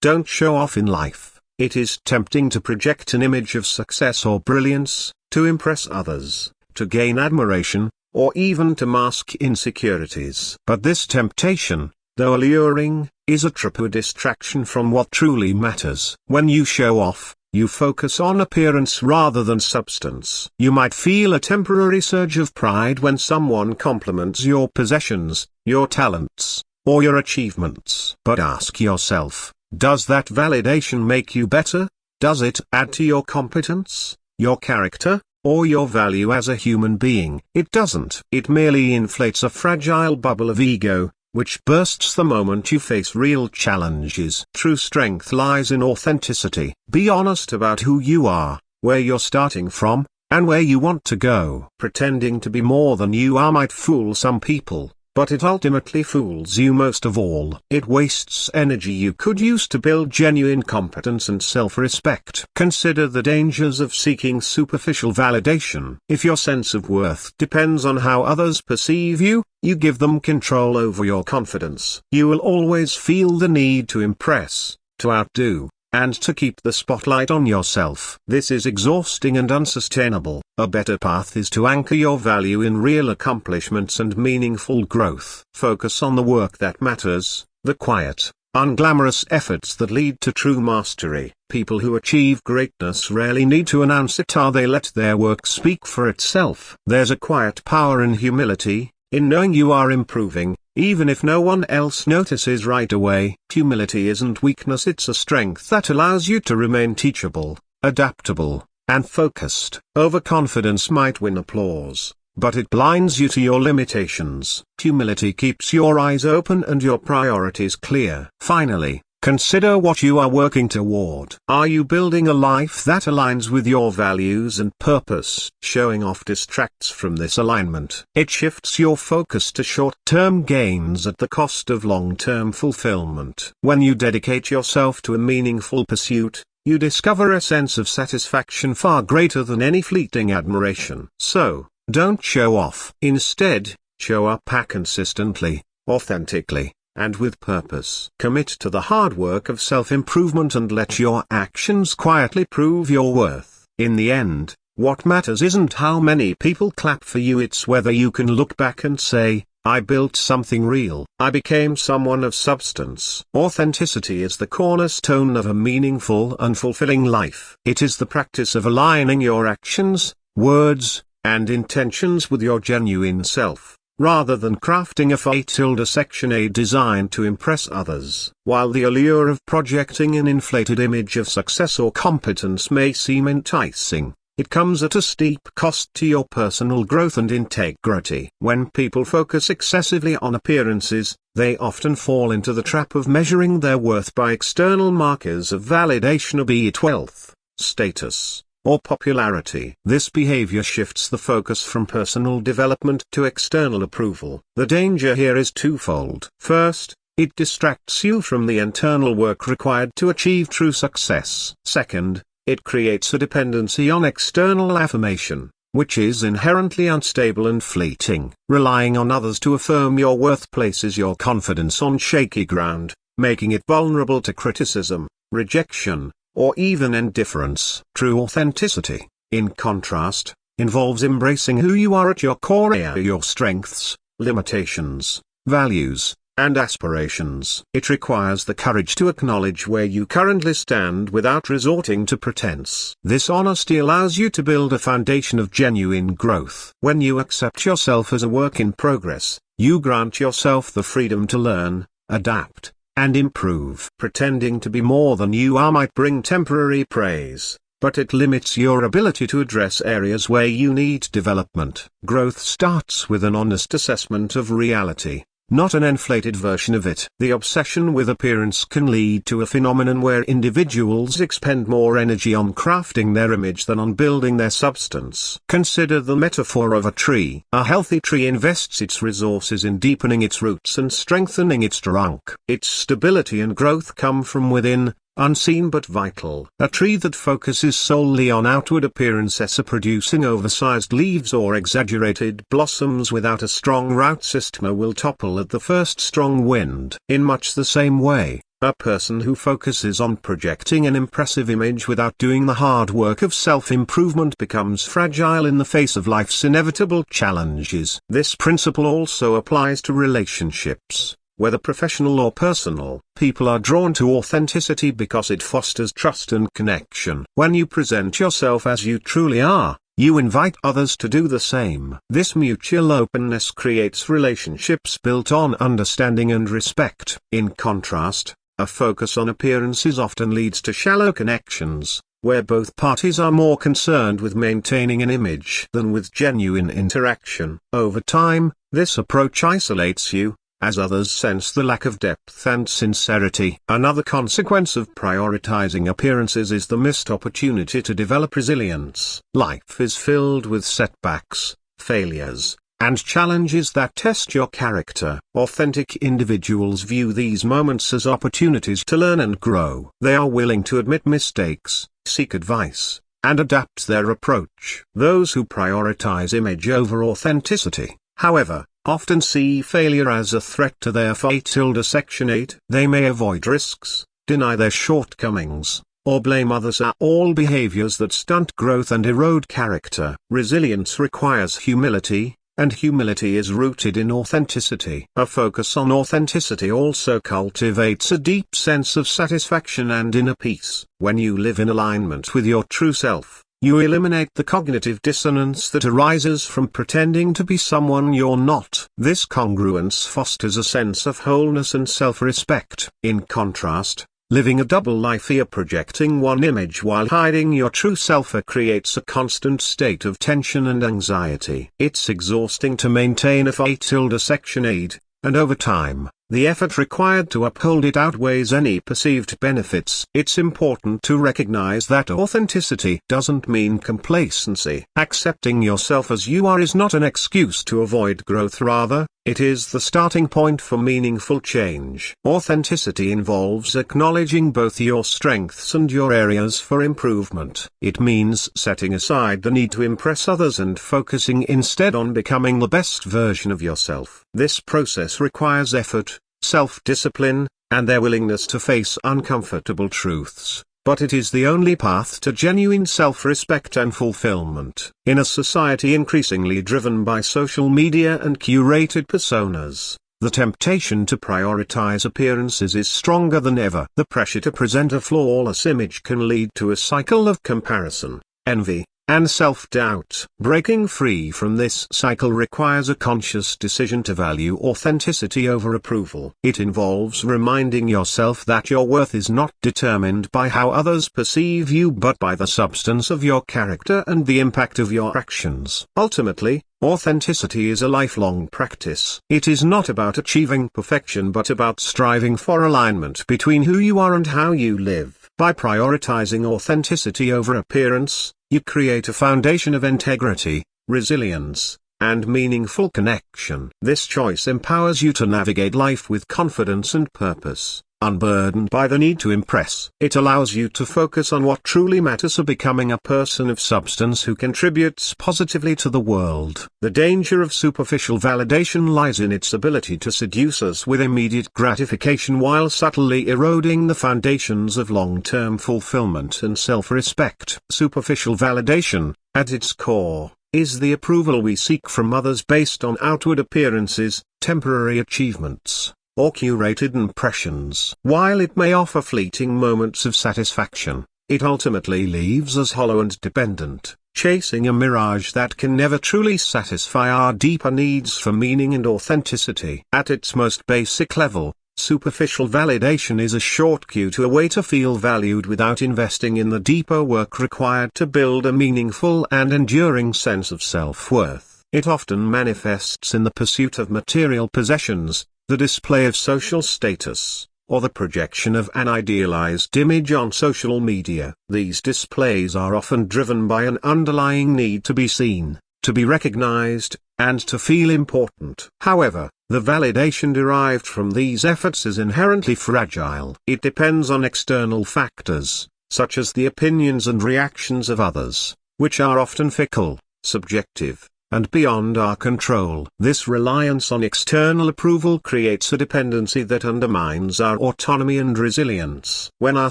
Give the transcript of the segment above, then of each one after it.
Don't show off in life. It is tempting to project an image of success or brilliance, to impress others, to gain admiration, or even to mask insecurities. But this temptation, though alluring, is a true distraction from what truly matters. When you show off, you focus on appearance rather than substance. You might feel a temporary surge of pride when someone compliments your possessions, your talents, or your achievements. But ask yourself, does that validation make you better? Does it add to your competence, your character, or your value as a human being? It doesn't. It merely inflates a fragile bubble of ego, which bursts the moment you face real challenges. True strength lies in authenticity. Be honest about who you are, where you're starting from, and where you want to go. Pretending to be more than you are might fool some people, but it ultimately fools you most of all. It wastes energy you could use to build genuine competence and self-respect. Consider the dangers of seeking superficial validation. If your sense of worth depends on how others perceive you, you give them control over your confidence. You will always feel the need to impress, to outdo, and to keep the spotlight on yourself. This is exhausting and unsustainable. A better path is to anchor your value in real accomplishments and meaningful growth. Focus on the work that matters, the quiet, unglamorous efforts that lead to true mastery. People who achieve greatness rarely need to announce it, or they let their work speak for itself. There's a quiet power in humility, in knowing you are improving, even if no one else notices right away. Humility isn't weakness, it's a strength that allows you to remain teachable, adaptable, and focused. Overconfidence might win applause, but it blinds you to your limitations. Humility keeps your eyes open and your priorities clear. Finally, consider what you are working toward. Are you building a life that aligns with your values and purpose? Showing off distracts from this alignment. It shifts your focus to short-term gains at the cost of long-term fulfillment. When you dedicate yourself to a meaningful pursuit, you discover a sense of satisfaction far greater than any fleeting admiration. So, don't show off. Instead, show up consistently, authentically, and with purpose. Commit to the hard work of self-improvement and let your actions quietly prove your worth. In the end, what matters isn't how many people clap for you, it's whether you can look back and say, I built something real. I became someone of substance. Authenticity is the cornerstone of a meaningful and fulfilling life. It is the practice of aligning your actions, words, and intentions with your genuine self, rather than crafting a Section A design to impress others. While the allure of projecting an inflated image of success or competence may seem enticing, it comes at a steep cost to your personal growth and integrity. When people focus excessively on appearances, they often fall into the trap of measuring their worth by external markers of validation, be it wealth, status, or popularity. This behavior shifts the focus from personal development to external approval. The danger here is twofold. First, it distracts you from the internal work required to achieve true success. Second, it creates a dependency on external affirmation, which is inherently unstable and fleeting. Relying on others to affirm your worth places your confidence on shaky ground, making it vulnerable to criticism, rejection, or even indifference. True authenticity, in contrast, involves embracing who you are at your core, your strengths, limitations, values, and aspirations. It requires the courage to acknowledge where you currently stand without resorting to pretense. This honesty allows you to build a foundation of genuine growth. When you accept yourself as a work in progress, you grant yourself the freedom to learn, adapt, and improve. Pretending to be more than you are might bring temporary praise, but it limits your ability to address areas where you need development. Growth starts with an honest assessment of reality, not an inflated version of it. The obsession with appearance can lead to a phenomenon where individuals expend more energy on crafting their image than on building their substance. Consider the metaphor of a tree. A healthy tree invests its resources in deepening its roots and strengthening its trunk. Its stability and growth come from within, unseen but vital. A tree that focuses solely on outward appearances, producing oversized leaves or exaggerated blossoms without a strong root system, will topple at the first strong wind. In much the same way, A person who focuses on projecting an impressive image without doing the hard work of self-improvement becomes fragile in the face of life's inevitable challenges. This principle also applies to relationships, whether professional or personal. People are drawn to authenticity because it fosters trust and connection. When you present yourself as you truly are, you invite others to do the same. This mutual openness creates relationships built on understanding and respect. In contrast, a focus on appearances often leads to shallow connections, where both parties are more concerned with maintaining an image than with genuine interaction. Over time, this approach isolates you, as others sense the lack of depth and sincerity. Another consequence of prioritizing appearances is the missed opportunity to develop resilience. Life is filled with setbacks, failures, and challenges that test your character. Authentic individuals view these moments as opportunities to learn and grow. They are willing to admit mistakes, seek advice, and adapt their approach. Those who prioritize image over authenticity, however, often see failure as a threat to their fate. Section 8. They may avoid risks, deny their shortcomings, or blame others, are all behaviors that stunt growth and erode character. Resilience requires humility, and humility is rooted in authenticity. A focus on authenticity also cultivates a deep sense of satisfaction and inner peace. When you live in alignment with your true self, you eliminate the cognitive dissonance that arises from pretending to be someone you're not. This congruence fosters a sense of wholeness and self-respect. In contrast, living a double life, projecting one image while hiding your true self, creates a constant state of tension and anxiety. It's exhausting to maintain a fight. Section 8, and over time, the effort required to uphold it outweighs any perceived benefits. It's important to recognize that authenticity doesn't mean complacency. Accepting yourself as you are is not an excuse to avoid growth, rather, it is the starting point for meaningful change. Authenticity involves acknowledging both your strengths and your areas for improvement. It means setting aside the need to impress others and focusing instead on becoming the best version of yourself. This process requires effort, self-discipline, and their willingness to face uncomfortable truths, but it is the only path to genuine self-respect and fulfillment. In a society increasingly driven by social media and curated personas, the temptation to prioritize appearances is stronger than ever. The pressure to present a flawless image can lead to a cycle of comparison, envy, and self-doubt. Breaking free from this cycle requires a conscious decision to value authenticity over approval. It involves reminding yourself that your worth is not determined by how others perceive you but by the substance of your character and the impact of your actions. Ultimately, authenticity is a lifelong practice. It is not about achieving perfection but about striving for alignment between who you are and how you live. By prioritizing authenticity over appearance, you create a foundation of integrity, resilience, and meaningful connection. This choice empowers you to navigate life with confidence and purpose, unburdened by the need to impress. It allows you to focus on what truly matters, becoming a person of substance who contributes positively to the world. The danger of superficial validation lies in its ability to seduce us with immediate gratification while subtly eroding the foundations of long-term fulfillment and self-respect. Superficial validation, at its core, is the approval we seek from others based on outward appearances, temporary achievements, or curated impressions. While it may offer fleeting moments of satisfaction, it ultimately leaves us hollow and dependent, chasing a mirage that can never truly satisfy our deeper needs for meaning and authenticity. At its most basic level, superficial validation is a short cue to a way to feel valued without investing in the deeper work required to build a meaningful and enduring sense of self-worth. It often manifests in the pursuit of material possessions, the display of social status, or the projection of an idealized image on social media. These displays are often driven by an underlying need to be seen, to be recognized, and to feel important. However, the validation derived from these efforts is inherently fragile. It depends on external factors, such as the opinions and reactions of others, which are often fickle, subjective, and beyond our control. This reliance on external approval creates a dependency that undermines our autonomy and resilience. When our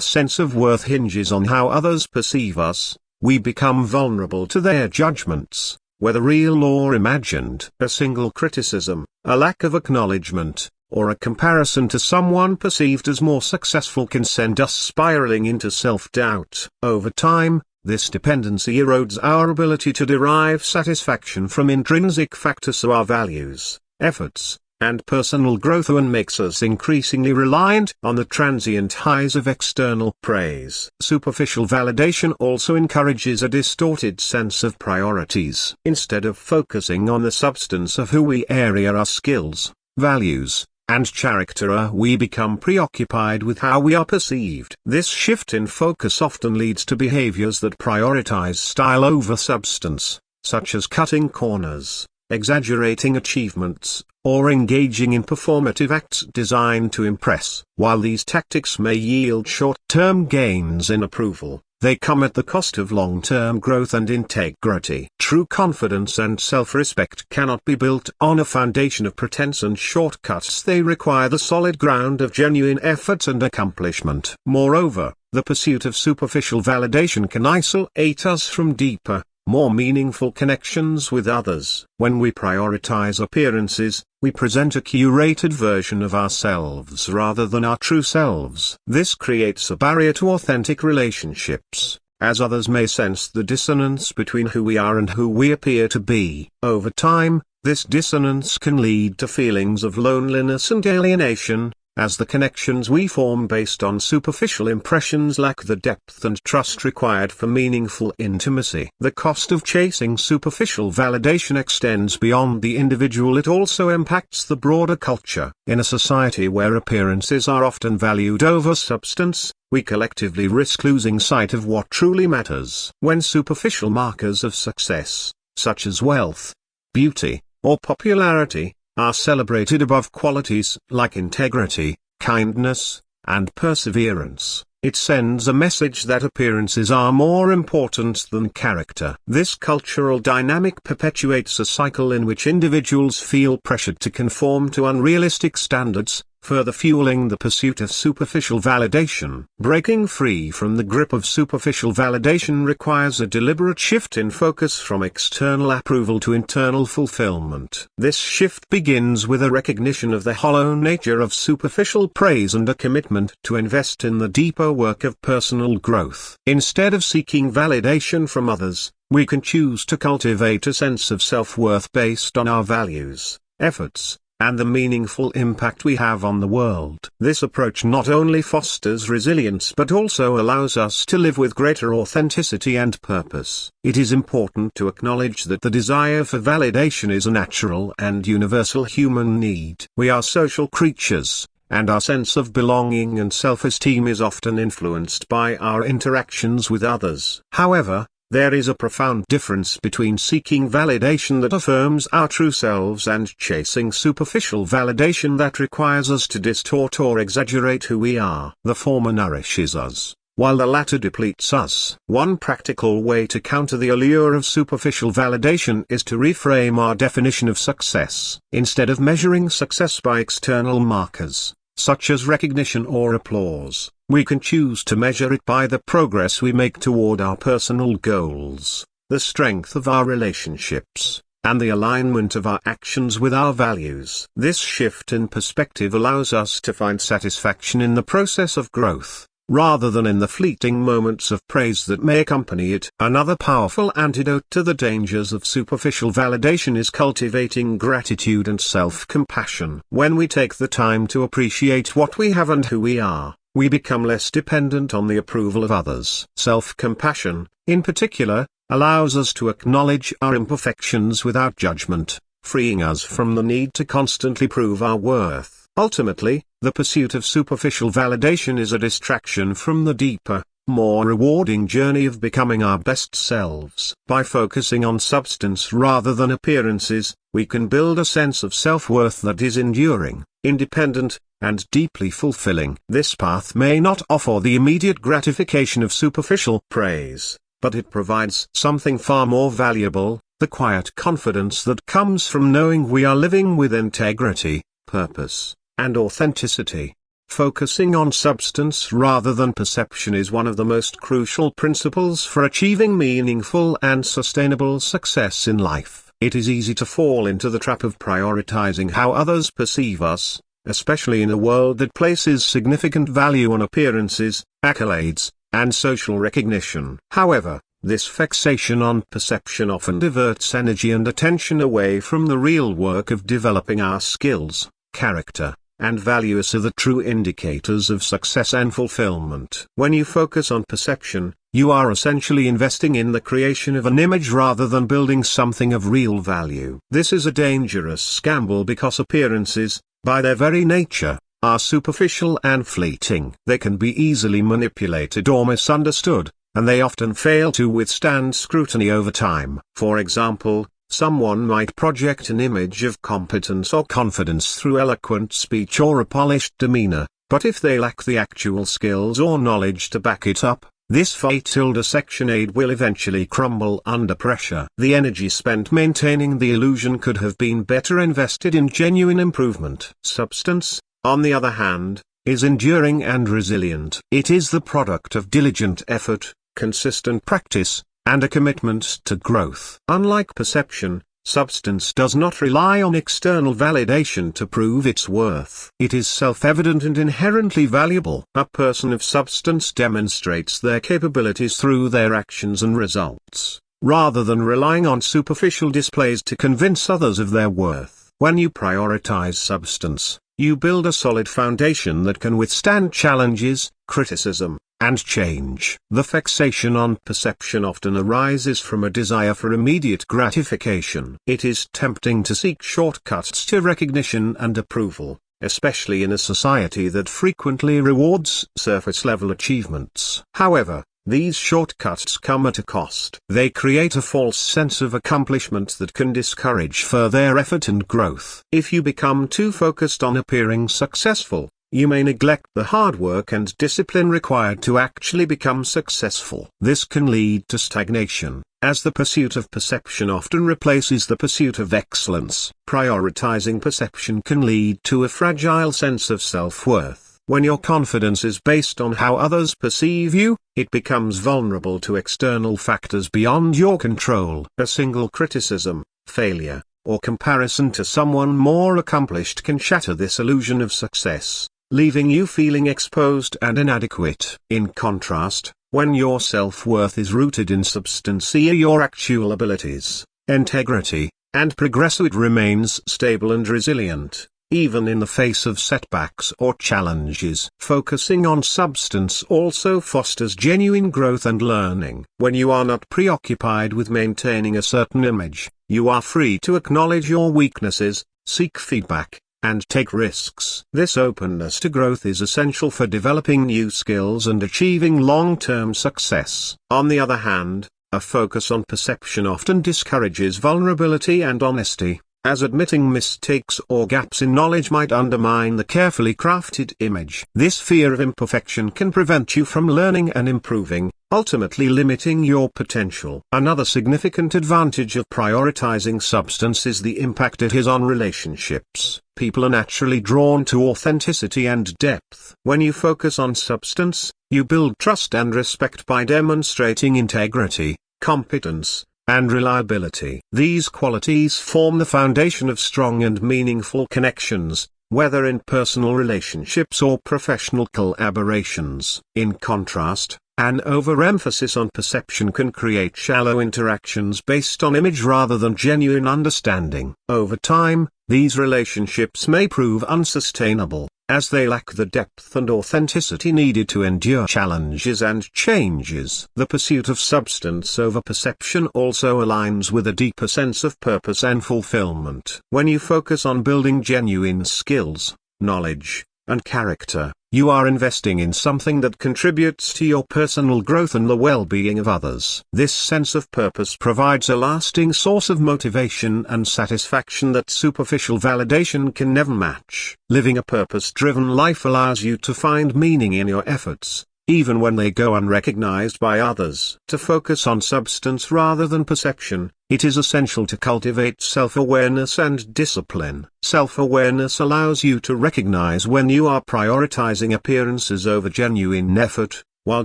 sense of worth hinges on how others perceive us, we become vulnerable to their judgments, whether real or imagined. A single criticism, a lack of acknowledgement, or a comparison to someone perceived as more successful can send us spiraling into self-doubt. Over time, this dependency erodes our ability to derive satisfaction from intrinsic factors of our values, efforts, and personal growth, and makes us increasingly reliant on the transient highs of external praise. Superficial validation also encourages a distorted sense of priorities. Instead of focusing on the substance of who we are, our skills, values, and character, we become preoccupied with how we are perceived. This shift in focus often leads to behaviors that prioritize style over substance, such as cutting corners, exaggerating achievements, or engaging in performative acts designed to impress. While these tactics may yield short-term gains in approval, they come at the cost of long-term growth and integrity. True confidence and self-respect cannot be built on a foundation of pretense and shortcuts. They require the solid ground of genuine effort and accomplishment. Moreover, the pursuit of superficial validation can isolate us from deeper, more meaningful connections with others. When we prioritize appearances, we present a curated version of ourselves rather than our true selves. This creates a barrier to authentic relationships, as others may sense the dissonance between who we are and who we appear to be. Over time, this dissonance can lead to feelings of loneliness and alienation, as the connections we form based on superficial impressions lack the depth and trust required for meaningful intimacy. The cost of chasing superficial validation extends beyond the individual. It also impacts the broader culture. In a society where appearances are often valued over substance, we collectively risk losing sight of what truly matters. When superficial markers of success, such as wealth, beauty, or popularity, are celebrated above qualities like integrity, kindness, and perseverance, it sends a message that appearances are more important than character. This cultural dynamic perpetuates a cycle in which individuals feel pressured to conform to unrealistic standards, further fueling the pursuit of superficial validation. Breaking free from the grip of superficial validation requires a deliberate shift in focus from external approval to internal fulfillment. This shift begins with a recognition of the hollow nature of superficial praise and a commitment to invest in the deeper work of personal growth. Instead of seeking validation from others, we can choose to cultivate a sense of self-worth based on our values, efforts, and the meaningful impact we have on the world. This approach not only fosters resilience but also allows us to live with greater authenticity and purpose. It is important to acknowledge that the desire for validation is a natural and universal human need. We are social creatures, and our sense of belonging and self-esteem is often influenced by our interactions with others. However, there is a profound difference between seeking validation that affirms our true selves and chasing superficial validation that requires us to distort or exaggerate who we are. The former nourishes us, while the latter depletes us. One practical way to counter the allure of superficial validation is to reframe our definition of success. Instead of measuring success by external markers, such as recognition or applause, we can choose to measure it by the progress we make toward our personal goals, the strength of our relationships, and the alignment of our actions with our values. This shift in perspective allows us to find satisfaction in the process of growth, rather than in the fleeting moments of praise that may accompany it. Another powerful antidote to the dangers of superficial validation is cultivating gratitude and self-compassion. When we take the time to appreciate what we have and who we are, we become less dependent on the approval of others. Self-compassion, in particular, allows us to acknowledge our imperfections without judgment, freeing us from the need to constantly prove our worth. Ultimately, the pursuit of superficial validation is a distraction from the deeper, more rewarding journey of becoming our best selves. By focusing on substance rather than appearances, we can build a sense of self-worth that is enduring, independent, and deeply fulfilling. This path may not offer the immediate gratification of superficial praise, but it provides something far more valuable, the quiet confidence that comes from knowing we are living with integrity, purpose, and authenticity. Focusing on substance rather than perception is one of the most crucial principles for achieving meaningful and sustainable success in life. It is easy to fall into the trap of prioritizing how others perceive us, especially in a world that places significant value on appearances, accolades, and social recognition. However, this fixation on perception often diverts energy and attention away from the real work of developing our skills, character, and values are the true indicators of success and fulfillment. When you focus on perception, you are essentially investing in the creation of an image rather than building something of real value. This is a dangerous gamble because appearances, by their very nature, are superficial and fleeting. They can be easily manipulated or misunderstood, and they often fail to withstand scrutiny over time. For example, someone might project an image of competence or confidence through eloquent speech or a polished demeanor, but if they lack the actual skills or knowledge to back it up, this facade will eventually crumble under pressure. The energy spent maintaining the illusion could have been better invested in genuine improvement. Substance, on the other hand, is enduring and resilient. It is the product of diligent effort, consistent practice, and a commitment to growth. Unlike perception, substance does not rely on external validation to prove its worth. It is self-evident and inherently valuable. A person of substance demonstrates their capabilities through their actions and results, rather than relying on superficial displays to convince others of their worth. When you prioritize substance, you build a solid foundation that can withstand challenges, criticism, and change. The fixation on perception often arises from a desire for immediate gratification. It is tempting to seek shortcuts to recognition and approval, especially in a society that frequently rewards surface-level achievements. However, these shortcuts come at a cost. They create a false sense of accomplishment that can discourage further effort and growth. If you become too focused on appearing successful, you may neglect the hard work and discipline required to actually become successful. This can lead to stagnation, as the pursuit of perception often replaces the pursuit of excellence. Prioritizing perception can lead to a fragile sense of self-worth. When your confidence is based on how others perceive you, it becomes vulnerable to external factors beyond your control. A single criticism, failure, or comparison to someone more accomplished can shatter this illusion of success, leaving you feeling exposed and inadequate. In contrast, when your self-worth is rooted in substance, your actual abilities, integrity, and progress, it remains stable and resilient, even in the face of setbacks or challenges. Focusing on substance also fosters genuine growth and learning. When you are not preoccupied with maintaining a certain image, you are free to acknowledge your weaknesses, seek feedback, and take risks. This openness to growth is essential for developing new skills and achieving long-term success. On the other hand, a focus on perception often discourages vulnerability and honesty, as admitting mistakes or gaps in knowledge might undermine the carefully crafted image. This fear of imperfection can prevent you from learning and improving, ultimately limiting your potential. Another significant advantage of prioritizing substance is the impact it has on relationships. People are naturally drawn to authenticity and depth. When you focus on substance, you build trust and respect by demonstrating integrity, competence, and reliability. These qualities form the foundation of strong and meaningful connections, whether in personal relationships or professional collaborations. In contrast, an overemphasis on perception can create shallow interactions based on image rather than genuine understanding. Over time, these relationships may prove unsustainable, as they lack the depth and authenticity needed to endure challenges and changes. The pursuit of substance over perception also aligns with a deeper sense of purpose and fulfillment. When you focus on building genuine skills, knowledge, and character, you are investing in something that contributes to your personal growth and the well-being of others. This sense of purpose provides a lasting source of motivation and satisfaction that superficial validation can never match. Living a purpose-driven life allows you to find meaning in your efforts, even when they go unrecognized by others. To focus on substance rather than perception, it is essential to cultivate self-awareness and discipline. Self-awareness allows you to recognize when you are prioritizing appearances over genuine effort, while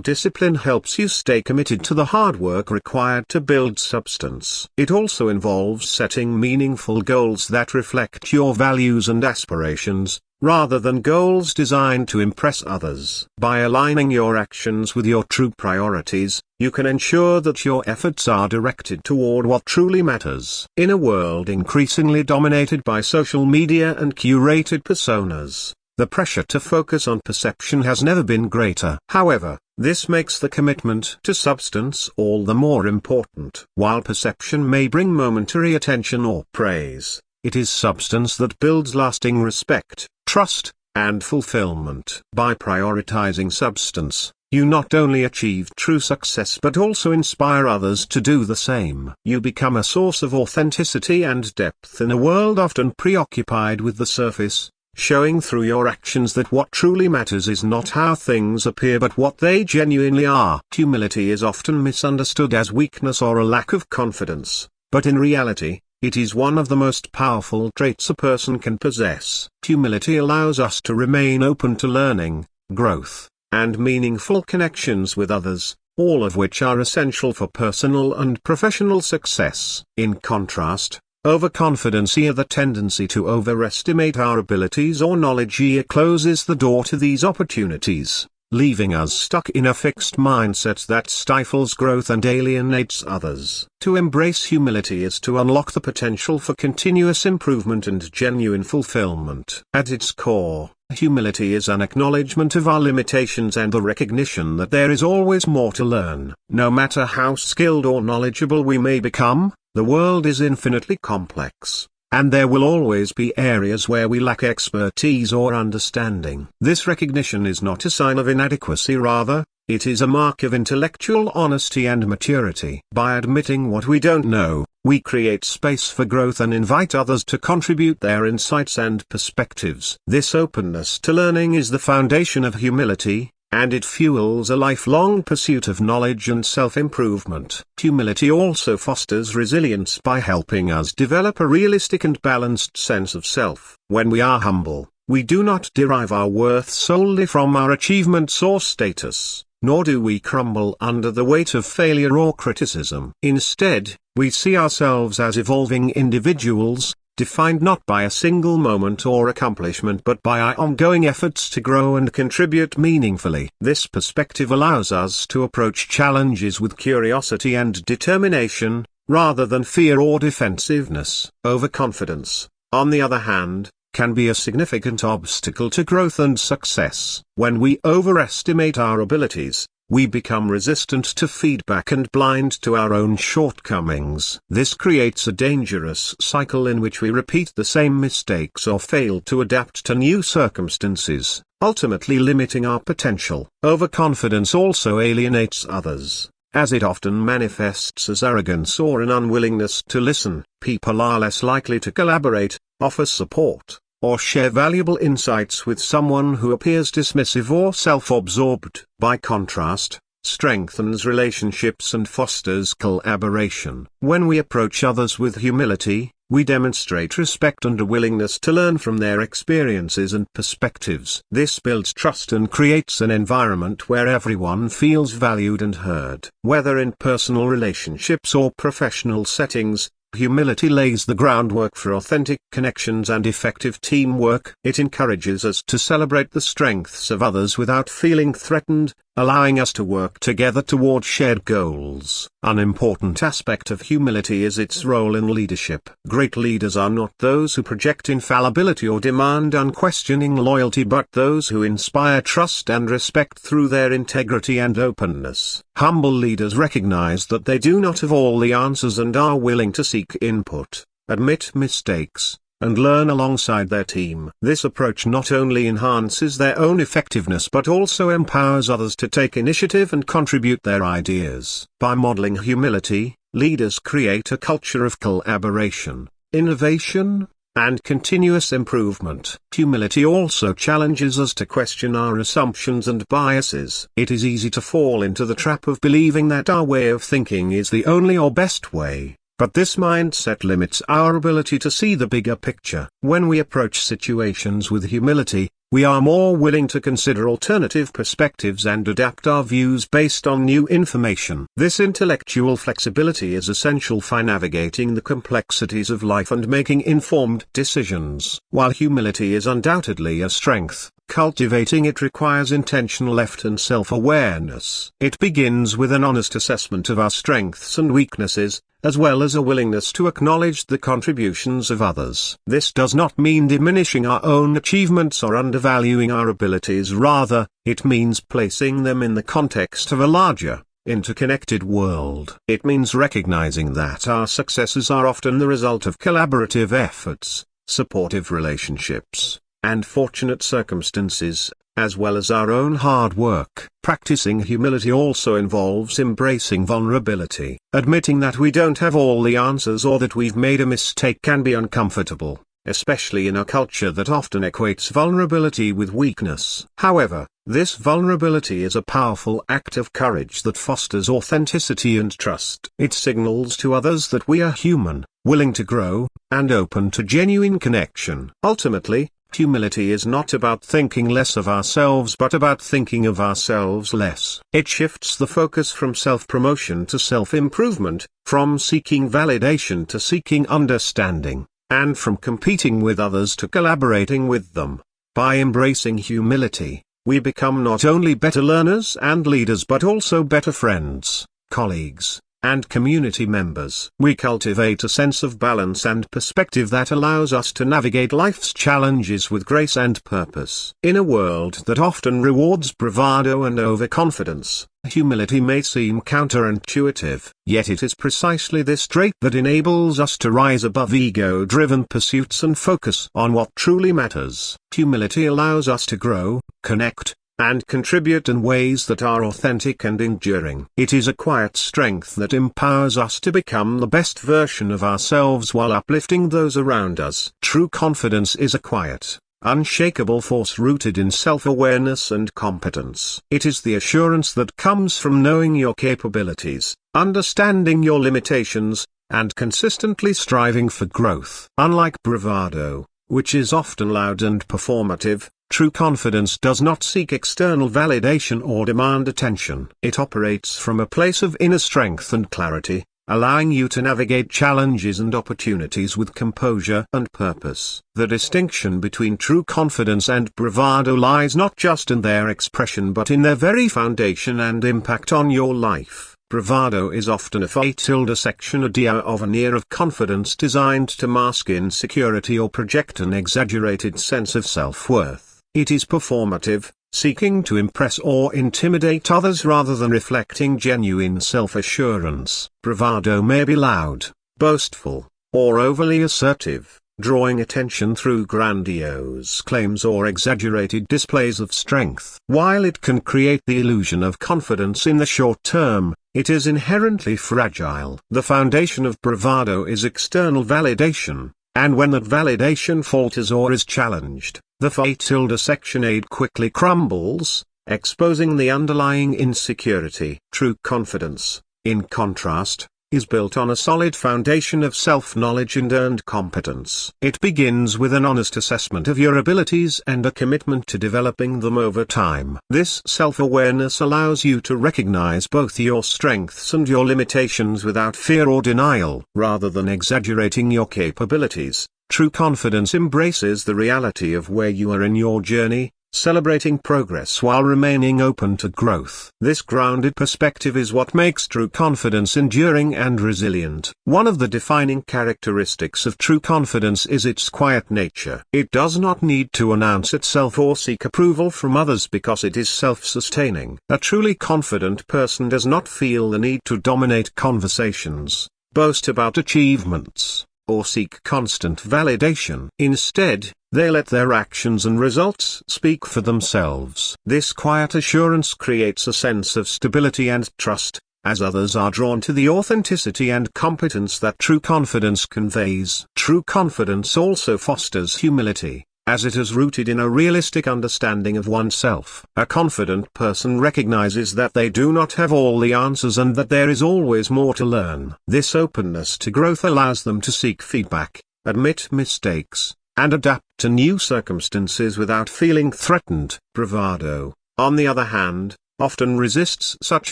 discipline helps you stay committed to the hard work required to build substance. It also involves setting meaningful goals that reflect your values and aspirations, rather than goals designed to impress others. By aligning your actions with your true priorities, you can ensure that your efforts are directed toward what truly matters. In a world increasingly dominated by social media and curated personas, the pressure to focus on perception has never been greater. However, this makes the commitment to substance all the more important. While perception may bring momentary attention or praise, it is substance that builds lasting respect, trust, and fulfillment. By prioritizing substance, you not only achieve true success but also inspire others to do the same. You become a source of authenticity and depth in a world often preoccupied with the surface, showing through your actions that what truly matters is not how things appear but what they genuinely are. Humility is often misunderstood as weakness or a lack of confidence, but in reality, it is one of the most powerful traits a person can possess. Humility allows us to remain open to learning, growth, and meaningful connections with others, all of which are essential for personal and professional success. In contrast, overconfidence, the tendency to overestimate our abilities or knowledge, closes the door to these opportunities, leaving us stuck in a fixed mindset that stifles growth and alienates others. To embrace humility is to unlock the potential for continuous improvement and genuine fulfillment. At its core, humility is an acknowledgement of our limitations and the recognition that there is always more to learn. No matter how skilled or knowledgeable we may become, the world is infinitely complex, and there will always be areas where we lack expertise or understanding. This recognition is not a sign of inadequacy, rather, it is a mark of intellectual honesty and maturity. By admitting what we don't know, we create space for growth and invite others to contribute their insights and perspectives. This openness to learning is the foundation of humility, and it fuels a lifelong pursuit of knowledge and self-improvement. Humility also fosters resilience by helping us develop a realistic and balanced sense of self. When we are humble, we do not derive our worth solely from our achievements or status, nor do we crumble under the weight of failure or criticism. Instead, we see ourselves as evolving individuals, defined not by a single moment or accomplishment but by our ongoing efforts to grow and contribute meaningfully. This perspective allows us to approach challenges with curiosity and determination, rather than fear or defensiveness. Overconfidence, on the other hand, can be a significant obstacle to growth and success. When we overestimate our abilities, we become resistant to feedback and blind to our own shortcomings. This creates a dangerous cycle in which we repeat the same mistakes or fail to adapt to new circumstances, ultimately limiting our potential. Overconfidence also alienates others, as it often manifests as arrogance or an unwillingness to listen. People are less likely to collaborate, offer support, or share valuable insights with someone who appears dismissive or self-absorbed. By contrast, strengthens relationships and fosters collaboration. When we approach others with humility, we demonstrate respect and a willingness to learn from their experiences and perspectives. This builds trust and creates an environment where everyone feels valued and heard. Whether in personal relationships or professional settings, humility lays the groundwork for authentic connections and effective teamwork. It encourages us to celebrate the strengths of others without feeling threatened, allowing us to work together toward shared goals. An important aspect of humility is its role in leadership. Great leaders are not those who project infallibility or demand unquestioning loyalty but those who inspire trust and respect through their integrity and openness. Humble leaders recognize that they do not have all the answers and are willing to seek input, admit mistakes, and learn alongside their team. This approach not only enhances their own effectiveness but also empowers others to take initiative and contribute their ideas. By modeling humility, leaders create a culture of collaboration, innovation, and continuous improvement. Humility also challenges us to question our assumptions and biases. It is easy to fall into the trap of believing that our way of thinking is the only or best way, But this mindset limits our ability to see the bigger picture. When we approach situations with humility, we are more willing to consider alternative perspectives and adapt our views based on new information. This intellectual flexibility is essential for navigating the complexities of life and making informed decisions. While humility is undoubtedly a strength, cultivating it requires intentional effort and self-awareness. It begins with an honest assessment of our strengths and weaknesses, as well as a willingness to acknowledge the contributions of others. This does not mean diminishing our own achievements or undervaluing our abilities. Rather, it means placing them in the context of a larger, interconnected world. It means recognizing that our successes are often the result of collaborative efforts, supportive relationships, and fortunate circumstances, as well as our own hard work. Practicing humility also involves embracing vulnerability. Admitting that we don't have all the answers or that we've made a mistake can be uncomfortable, especially in a culture that often equates vulnerability with weakness. However, this vulnerability is a powerful act of courage that fosters authenticity and trust. It signals to others that we are human, willing to grow, and open to genuine connection. Ultimately, humility is not about thinking less of ourselves but about thinking of ourselves less. It shifts the focus from self-promotion to self-improvement, from seeking validation to seeking understanding, and from competing with others to collaborating with them. By embracing humility, we become not only better learners and leaders but also better friends, colleagues, and community members. We cultivate a sense of balance and perspective that allows us to navigate life's challenges with grace and purpose. In a world that often rewards bravado and overconfidence, humility may seem counterintuitive, yet it is precisely this trait that enables us to rise above ego-driven pursuits and focus on what truly matters. Humility allows us to grow, connect, and contribute in ways that are authentic and enduring. It is a quiet strength that empowers us to become the best version of ourselves while uplifting those around us. True confidence is a quiet, unshakable force rooted in self-awareness and competence. It is the assurance that comes from knowing your capabilities, understanding your limitations, and consistently striving for growth. Unlike bravado, which is often loud and performative, true confidence does not seek external validation or demand attention. It operates from a place of inner strength and clarity, allowing you to navigate challenges and opportunities with composure and purpose. The distinction between true confidence and bravado lies not just in their expression but in their very foundation and impact on your life. Bravado is often a idea of an air of confidence designed to mask insecurity or project an exaggerated sense of self-worth. It is performative, seeking to impress or intimidate others rather than reflecting genuine self-assurance. Bravado may be loud, boastful, or overly assertive, drawing attention through grandiose claims or exaggerated displays of strength. While it can create the illusion of confidence in the short term, it is inherently fragile. The foundation of bravado is external validation, and when that validation falters or is challenged, the facade quickly crumbles, exposing the underlying insecurity. True confidence, in contrast, is built on a solid foundation of self-knowledge and earned competence. It begins with an honest assessment of your abilities and a commitment to developing them over time. This self-awareness allows you to recognize both your strengths and your limitations without fear or denial. Rather than exaggerating your capabilities, true confidence embraces the reality of where you are in your journey, celebrating progress while remaining open to growth. This grounded perspective is what makes true confidence enduring and resilient. One of the defining characteristics of true confidence is its quiet nature. It does not need to announce itself or seek approval from others because it is self-sustaining. A truly confident person does not feel the need to dominate conversations, boast about achievements, or seek constant validation. Instead, they let their actions and results speak for themselves. This quiet assurance creates a sense of stability and trust, as others are drawn to the authenticity and competence that true confidence conveys. True confidence also fosters humility. as it is rooted in a realistic understanding of oneself. A confident person recognizes that they do not have all the answers and that there is always more to learn. This openness to growth allows them to seek feedback, admit mistakes, and adapt to new circumstances without feeling threatened. Bravado, on the other hand, often resists such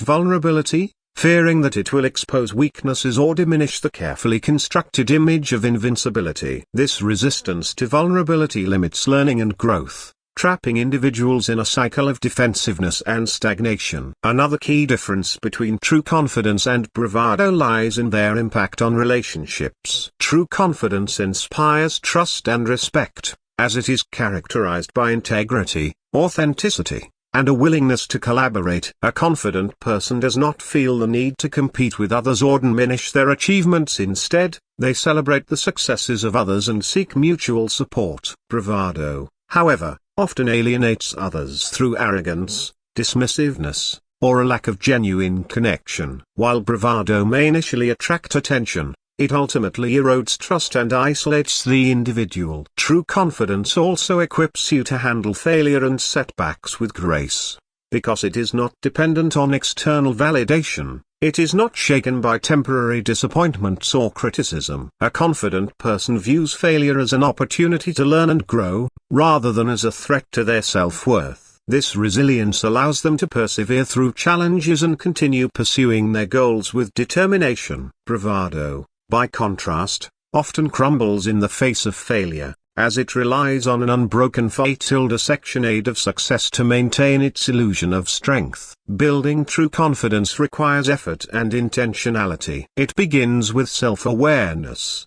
vulnerability, fearing that it will expose weaknesses or diminish the carefully constructed image of invincibility. This resistance to vulnerability limits learning and growth, trapping individuals in a cycle of defensiveness and stagnation. Another key difference between true confidence and bravado lies in their impact on relationships. True confidence inspires trust and respect, as it is characterized by integrity, authenticity, and a willingness to collaborate. A confident person does not feel the need to compete with others or diminish their achievements. Instead, they celebrate the successes of others and seek mutual support. Bravado, however, often alienates others through arrogance, dismissiveness, or a lack of genuine connection. While bravado may initially attract attention, it ultimately erodes trust and isolates the individual. True confidence also equips you to handle failure and setbacks with grace. Because it is not dependent on external validation, it is not shaken by temporary disappointments or criticism. A confident person views failure as an opportunity to learn and grow, rather than as a threat to their self-worth. This resilience allows them to persevere through challenges and continue pursuing their goals with determination. Bravado, by contrast, often crumbles in the face of failure, as it relies on an unbroken facade of success to maintain its illusion of strength. Building true confidence requires effort and intentionality. It begins with self-awareness,